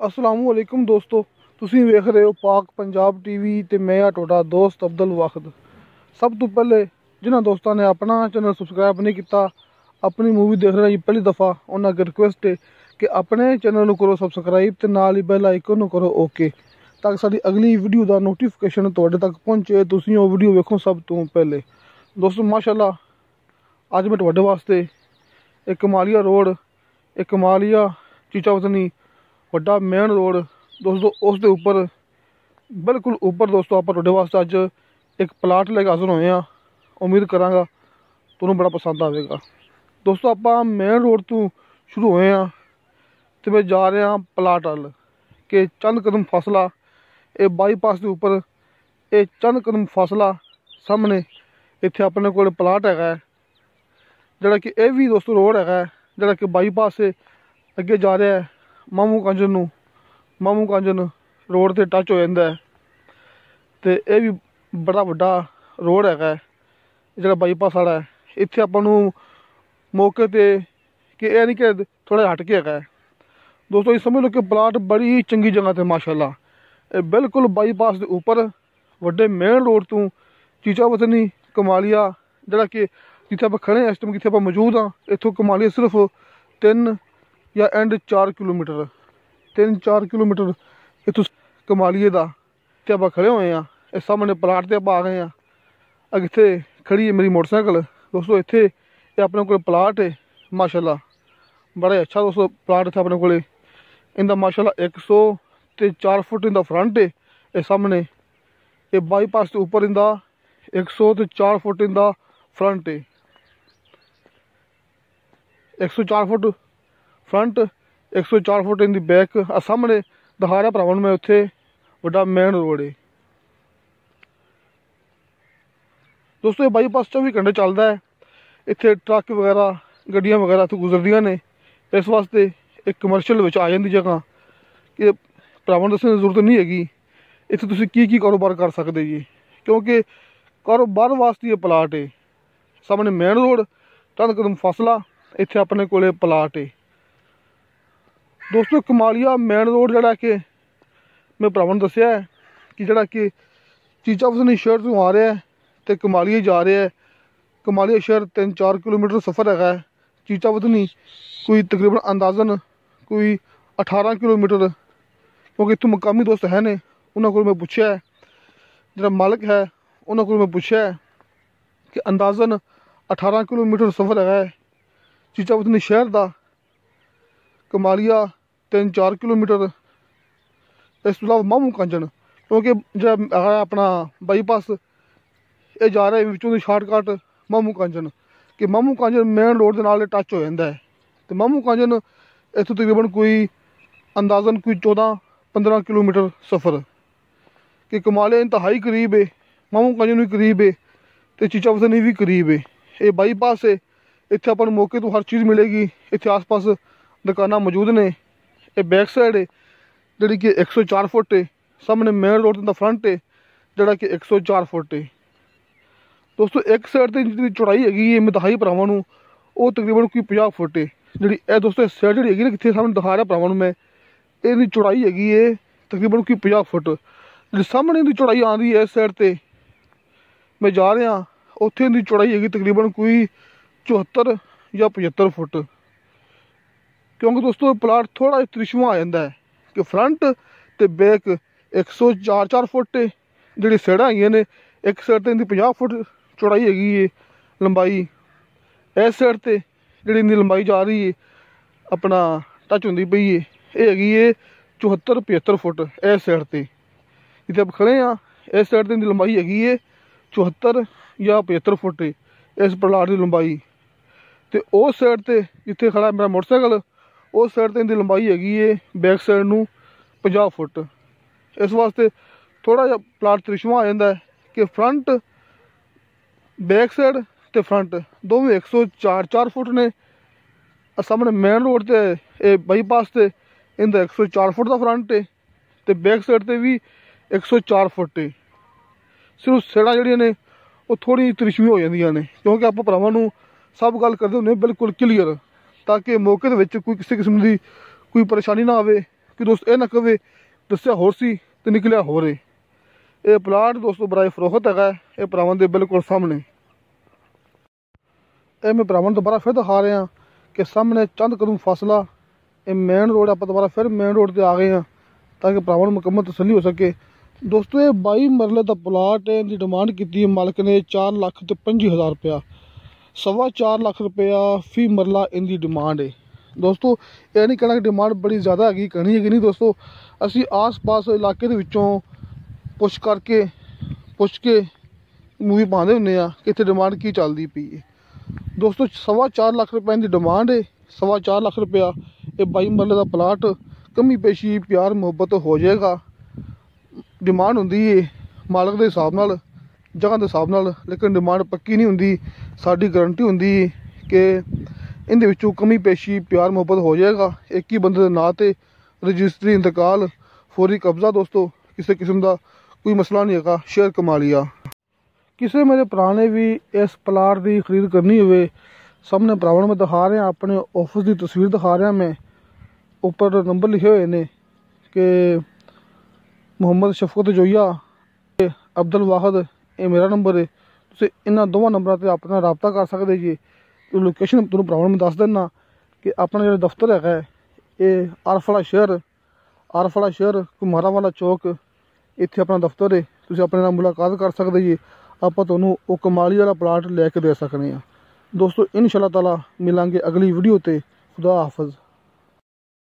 असलामुअलैकुम दोस्तों, तुसीं वेख रहे हो पाक पंजाब टीवी ते मैं आ तुहाडा दोस्त अब्दुल वाहिद। सब तो पहले जिन्हां दोस्तां ने अपना चैनल सबसक्राइब नहीं किया, अपनी मूवी देख रहे जी पहली दफ़ा, उन्हां अगे रिक्वेस्ट है कि अपने चैनल को करो सबसक्राइब ते नाल ही बैल आइकन को करो ओके, ताकि साडी अगली वीडियो का नोटिफिकेशन तुहाडे तक पहुँचे, तुसीं वो वीडियो वेखो सब तो पहले। दोस्तों माशाल्लाह अज मैं तुहाडे वास्ते एक कमालिया रोड, एक कमालिया चीचा वतनी वड्डा मेन रोड दोस्तों, उसके उपर बिल्कुल उपर दोस्तों आप तुहाडे वास्ते अज एक प्लाट लेके हाजिर होए हैं। उम्मीद करांगा तुहानूं बड़ा पसंद आएगा। दोस्तों आप मेन रोड तो शुरू होए हैं तो मैं जा रहा हाँ प्लाट वाल के चंद कदम फासला, ये बाईपास के उपर ये चंद कदम फासला सामने इत्थे अपने को प्लाट है, जोड़ा कि यह भी दोस्तों रोड है जोड़ा कि बाईपास से अगे जा रहा है मामू कांजन रोड से टच हो जाता है। तो यह भी बड़ा वड्डा रोड है जोड़ा बाईपास वाला है। इत्थे आपां मौके पर कि यह नहीं कि थोड़ा हट के है दोस्तों, ये समझ लो कि प्लाट बड़ी चंगी जगह ते माशाल्लाह, ये बिल्कुल बाईपास के उपर वड्डे मेन रोड तो चीचा वतनी कमालिया जोड़ा कि जिथे आप खड़े हैं इस टाइम जिथे आप मौजूद हाँ, इतों कमालिया सिर्फ 3 या एंड 4 किलोमीटर 3-4 किलोमीटर इतों कमालिए का इतने आप खड़े हुए हैं। इस सामने प्लाट से आप आ गए हैं। अगे इतने खड़ी है मेरी मोटरसाइकिल दोस्तों, इतने अपने को प्लाट है माशाल्लाह बड़ा अच्छा दोस्तों प्लाट इतने अपने को इनका माशाल्लाह 104 फुट इनका फ्रंट है। इस सामने ये बाईपास के उपर इनका 104 फुट इनका फ्रंट है, 104 foot front 104 foot in the back. सामने दिखा रहा भरावां मैं उत्थे वड्डा मेन रोड है दोस्तों। ये बाईपास 24 घंटे चलता है, इत्थे ट्रक वगैरह गड्डियां वगैरह इत्थों गुजरदियां ने। इस वास्ते एक कमर्शियल विच आ जाती जगह कि भरावां दस्सण की जरूरत नहीं हैगी इत्थे तुसीं की कारोबार कर सकते जी, क्योंकि कारोबार वास्ते ये प्लाट है। सामने मेन रोड चंद कदम फासला इत्थे अपने कोले प्लाट है दोस्तों। कमालिया मेन रोड जोड़ा कि मैं भरावां नूं दस्सिया है कि जोड़ा कि चीचा वतनी शहर तो आ रहा है तो कमालिया जा रहा है। कमालिया शहर 3-4 किलोमीटर सफ़र है, चीचा वतनी कोई तकरीबन अंदाजन कोई 18 किलोमीटर, क्योंकि इतों मकामी दोस्त है ने उन्होंने को मैं पूछा है, जो मालिक है उन्होंने को मैं पूछा है कि अंदाजन 18 किलोमीटर सफ़र है चीचा वतनी शहर का। कमालिया 3-4 किलोमीटर। इस तो अलावा मामू कांजन क्योंकि जो अपना बाईपास ये जा रहा है विचों शार्टकट मामू कांजन कि मामू कांजन मेन रोड के नाल टच हो जाता है। तो मामू कांजन इतों तकरीबन कोई अंदाजन कोई 14-15 किलोमीटर सफ़र कि कमालिया इंतहाई करीब है, मामू कांजन भी करीब है तो चीचा वतनी भी करीब है। ये बाईपास है, इत्थे अपन मौके तो हर चीज़ मिलेगी। इत्थे आस पास दुकाना मौजूद ने। ये बैक साइड है जी कि 104 फुट है, सामने मेन रोड का फ्रंट है जोड़ा कि 104 फुट है दोस्तों। एक साइड से जी चौड़ाई हैगी मैं दिखाई भरावां नूं वो तकरीबन कोई 50 फुट है जी। दोस्तों इस साइड जी कि सामने दिखा रहा भरावां नूं मैं, इहदी चौड़ाई हैगी है तकरीबन कोई 50 फुट। जी सामने की चौड़ाई आ रही है इस साइड से मैं जा रहा उत्थे की चौड़ाई हैगी तकरीबन कोई 74 या 75 फुट, क्योंकि दोस्तों प्लाट थोड़ा त्रिशवा आ जाता है कि फ्रंट तो बैक 104 फुट है जी साइडां है ने। एक साइड तो इनकी 50 फुट चौड़ाई हैगी है लंबाई, इस साइड से जी इनकी लंबाई जा रही है अपना टच होंदी पई है ये हैगी है 74-75 फुट। इस साइड से जिथे आप खड़े हाँ इस साइड से इनकी लंबाई हैगी है 74 या 75 फुट है इस प्लाट की लंबाई। तो उस साइड से जिथे खड़ा मेरा मोटरसाइकिल उस साइड से इनकी लंबाई हैगी है बैक साइड नूं 50 फुट। इस वास्ते थोड़ा जहा प्लाट त्रिशवा आ जाता है कि फ्रंट बैक साइड तो फ्रंट दोवें 104 फुट ने। सामने मेन रोड से बाईपास से इनका 104 फुट का फ्रंट है तो बैक साइड से भी 104 फुट है। सिर्फ साइडां जिहड़ियां ने वो थोड़ी त्रिशवी हो जांदियां ने, क्योंकि आप भरावां नूं सब गल करते होंगे बिल्कुल क्लीयर, ताकि मौके दे विच कोई किसी किस्म की कोई परेशानी ना आवे कि दोस्त ਇਹ ਨਾ ਕਵੇ ਦੱਸਿਆ ਹੋਰ ਸੀ ਤੇ ਨਿਕਲਿਆ ਹੋਰ ਏ। ਇਹ ਪਲਾਟ ਦੋਸਤੋ ਬਰਾਏ ਫਰੋਖਤ ਹੈਗਾ, ਇਹ ਭਰਾਵਾਂ ਦੇ ਬਿਲਕੁਲ ਸਾਹਮਣੇ। ਇਹ ਮੈਂ ਭਰਾਵਾਂ ਨੂੰ ਦੁਬਾਰਾ ਫਿਰ ਦਿਖਾ ਰਿਹਾ ਕਿ ਸਾਹਮਣੇ ਚੰਦ ਕਦਮ ਫਾਸਲਾ ਇਹ ਮੇਨ ਰੋਡ, ਆਪਾਂ ਦੁਬਾਰਾ ਫਿਰ ਮੇਨ ਰੋਡ 'ਤੇ ਆ ਗਏ ਹਾਂ ਤਾਂ ਕਿ ਭਰਾਵਾਂ ਨੂੰ ਮੁਕੰਮਲ ਤਸੱਲੀ ਹੋ ਸਕੇ। ਦੋਸਤੋ ਇਹ 22 ਮਰਲੇ ਦਾ ਪਲਾਟ ਹੈ, ਇਹਦੀ ਡਿਮਾਂਡ ਕੀਤੀ ਹੈ ਮਾਲਕ ਨੇ 4,25,000 रुपया, 4.25 ਲੱਖ रुपया फी मरला इनकी डिमांड है। दोस्तों ये नहीं कहना कि डिमांड बड़ी ज़्यादा हैगी, कहनी है कि नहीं दोस्तों। असी आस पास इलाके दे विचों पुछ के मूवी पाते हुंदे आ कि इत्थे डिमांड की चलती पई है। दोस्तों 4.25 ਲੱਖ रुपया इनकी डिमांड है, 4.25 ਲੱਖ रुपया ये 22 मरले का प्लाट। कमी पेशी प्यार मुहब्बत हो जाएगा। डिमांड होंदी है मालक के हिसाब नाल, जगह के हिसाब नाल, लेकिन डिमांड पक्की नहीं होंदी। साडी गारंटी होंदी कि इहदे विचों कमी पेशी प्यार मुहब्बत हो जाएगा। एक ही बंदे दे नां ते रजिस्ट्री, इंतकाल, फौरी कब्जा। दोस्तों किसी किस्म का कोई मसला नहीं है। शेयर कमा लिया। किसी मेरे भरा ने भी इस प्लाट की खरीद करनी हो, सामने भरावां में दिखा रहा, अपने ऑफिस की तस्वीर दिखा रहा मैं। ऊपर नंबर लिखे हुए ने कि मुहम्मद शफकत जोइया, अब्दुल वाहद, ये मेरा नंबर है। तुसीं इन्हां दोवां नंबरां ते अपना राबता कर सकते जी। तो लोकेशन तुहानूं भरावां में दस दिना कि अपना जिहड़ा दफ्तर है ये आरफला शहर कुमारा वाला चौक, इत्थे अपना दफ्तर है। तुसीं अपने नाल मुलाकात कर सकते जी। आपां तुहानूं ओह कमाली वाला प्लाट लैके दे सकने। दोस्तों इंशाअल्लाह ताला मिलांगे अगली वीडियो ते। खुदा हाफिज़।